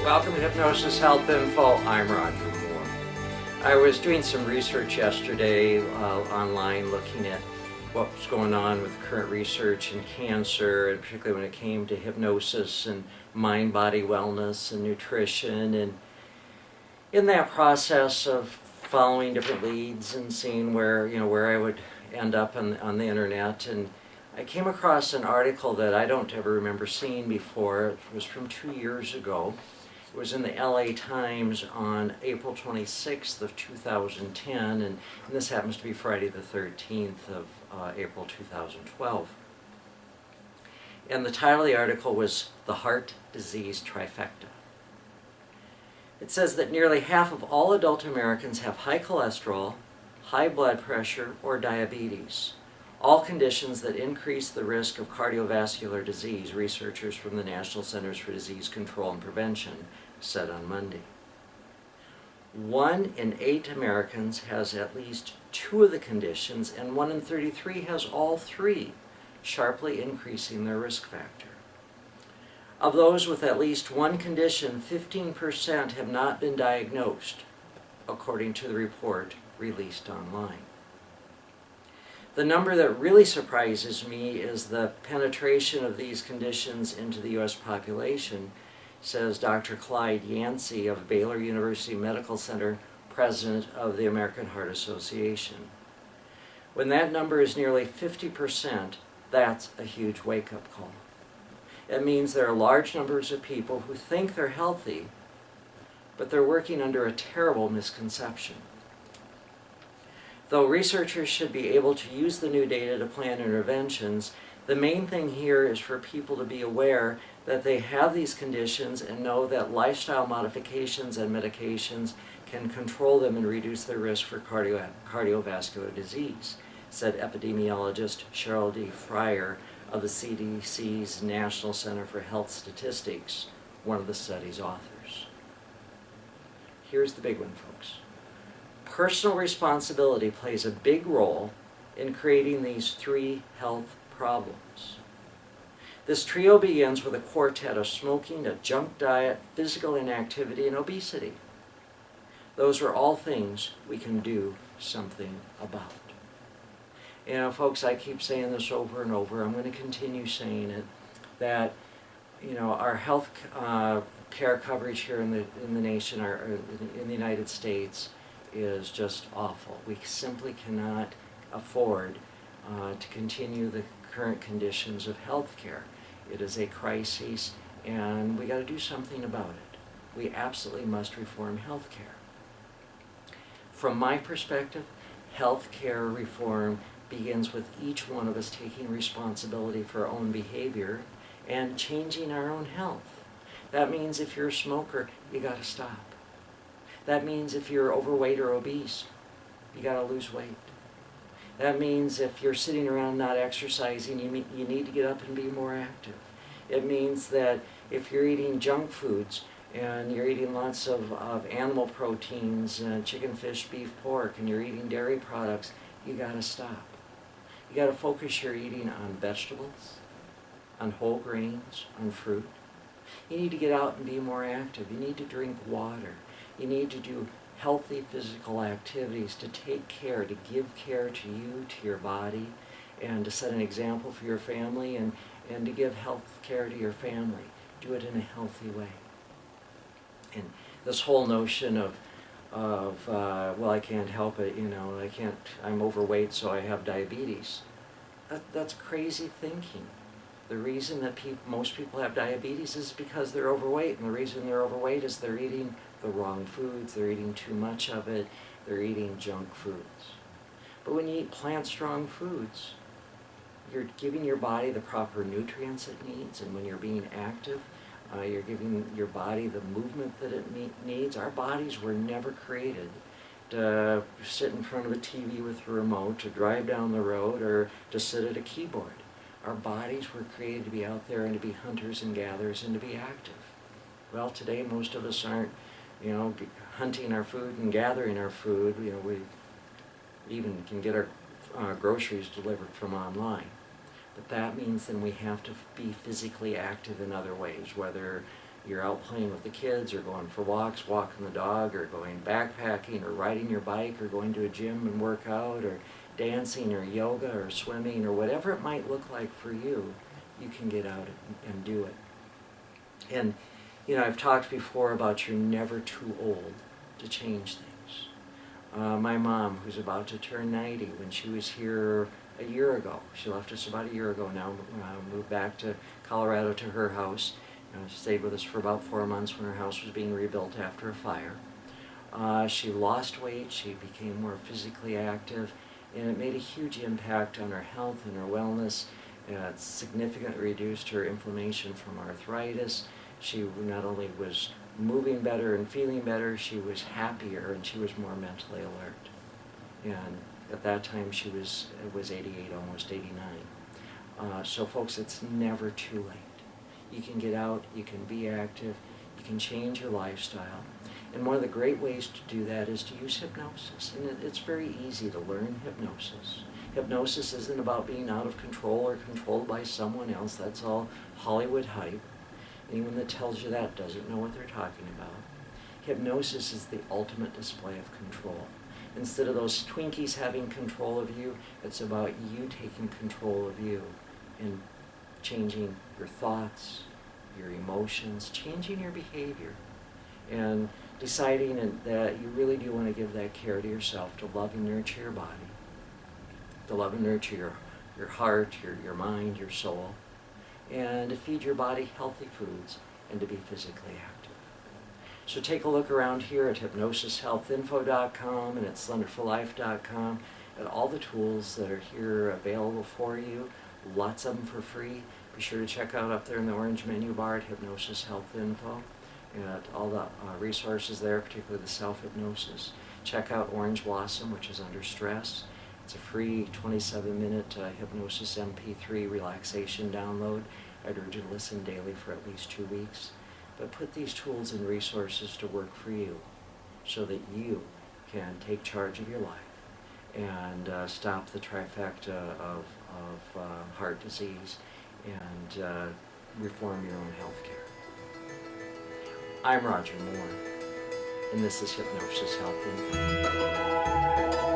Welcome to Hypnosis Health Info. I'm Roger Moore. I was doing some research yesterday online looking at what's going on with current research in cancer, and particularly when it came to hypnosis and mind-body wellness and nutrition. And in that process of following different leads and seeing where I would end up on the internet, and I came across an article that I don't ever remember seeing before. It was from 2 years ago. It was in the LA Times on April 26th of 2010, and this happens to be Friday the 13th of April 2012. And the title of the article was "The Heart Disease Trifecta." It says that nearly half of all adult Americans have high cholesterol, high blood pressure, or diabetes, all conditions that increase the risk of cardiovascular disease, researchers from the National Centers for Disease Control and Prevention said on Monday. 1 in 8 Americans has at least 2 of the conditions, and 1 in 33 has all 3, sharply increasing their risk factor. Of those with at least one condition, 15% have not been diagnosed, according to the report released online. The number that really surprises me is the penetration of these conditions into the U.S. population, says Dr. Clyde Yancey of Baylor University Medical Center, president of the American Heart Association. When that number is nearly 50%, that's a huge wake-up call. It means there are large numbers of people who think they're healthy, but they're working under a terrible misconception. Though researchers should be able to use the new data to plan interventions, the main thing here is for people to be aware that they have these conditions and know that lifestyle modifications and medications can control them and reduce their risk for cardiovascular disease, said epidemiologist Cheryl D. Fryer of the CDC's National Center for Health Statistics, one of the study's authors. Here's the big one, folks. Personal responsibility plays a big role in creating these 3 health problems. This trio begins with a quartet of smoking, a junk diet, physical inactivity, and obesity. Those are all things we can do something about. You know, folks, I keep saying this over and over. I'm going to continue saying it, that our health care coverage here in the nation, in the United States, is just awful. We simply cannot afford to continue the current conditions of health care. It is a crisis, and we got to do something about it. We absolutely must reform health care. From my perspective, health care reform begins with each one of us taking responsibility for our own behavior and changing our own health. That means if you're a smoker, you got to stop. That means if you're overweight or obese, you got to lose weight. That means if you're sitting around not exercising, you need to get up and be more active. It means that if you're eating junk foods and you're eating lots of animal proteins, chicken, fish, beef, pork, and you're eating dairy products, you got to stop. You got to focus your eating on vegetables, on whole grains, on fruit. You need to get out and be more active. You need to drink water. You need to do healthy physical activities to take care, to give care to you, to your body, and to set an example for your family, and to give health care to your family. Do it in a healthy way. And this whole notion of well, I can't help it, I'm overweight, so I have diabetes. That's crazy thinking. The reason that most people have diabetes is because they're overweight, and the reason they're overweight is they're eating the wrong foods, they're eating too much of it, they're eating junk foods. But when you eat plant-strong foods, you're giving your body the proper nutrients it needs, and when you're being active, you're giving your body the movement that it needs. Our bodies were never created to sit in front of a TV with a remote, to drive down the road, or to sit at a keyboard. Our bodies were created to be out there and to be hunters and gatherers and to be active. Well, today most of us aren't, hunting our food and gathering our food. We even can get our groceries delivered from online. But that means then we have to be physically active in other ways, whether you're out playing with the kids or going for walks, walking the dog, or going backpacking or riding your bike or going to a gym and work out or dancing or yoga or swimming or whatever it might look like for you, you can get out and do it. And I've talked before about you're never too old to change things. My mom, who's about to turn 90, when she was here a year ago, she left us about a year ago now, moved back to Colorado to her house. Stayed with us for about 4 months when her house was being rebuilt after a fire. She lost weight, she became more physically active, and it made a huge impact on her health and her wellness. It significantly reduced her inflammation from arthritis. She not only was moving better and feeling better, she was happier and she was more mentally alert. And at that time she was 88, almost 89. So folks, it's never too late. You can get out, you can be active, you can change your lifestyle. And one of the great ways to do that is to use hypnosis. And it's very easy to learn hypnosis. Hypnosis isn't about being out of control or controlled by someone else. That's all Hollywood hype. Anyone that tells you that doesn't know what they're talking about. Hypnosis is the ultimate display of control. Instead of those Twinkies having control of you, it's about you taking control of you and changing your thoughts, your emotions, changing your behavior, and deciding that you really do want to give that care to yourself, to love and nurture your body, to love and nurture your heart, your mind, your soul, and to feed your body healthy foods and to be physically active. So take a look around here at hypnosishealthinfo.com and at slenderforlife.com at all the tools that are here available for you. Lots of them for free. Be sure to check out up there in the orange menu bar at Hypnosis Health Info and all the resources there, particularly the self-hypnosis. Check out Orange Blossom, which is under stress. It's a free 27-minute hypnosis MP3 relaxation download. I'd urge you to listen daily for at least 2 weeks. But put these tools and resources to work for you so that you can take charge of your life and stop the trifecta of heart disease and reform your own health care. I'm Roger Moore, and this is Hypnosis Health Info.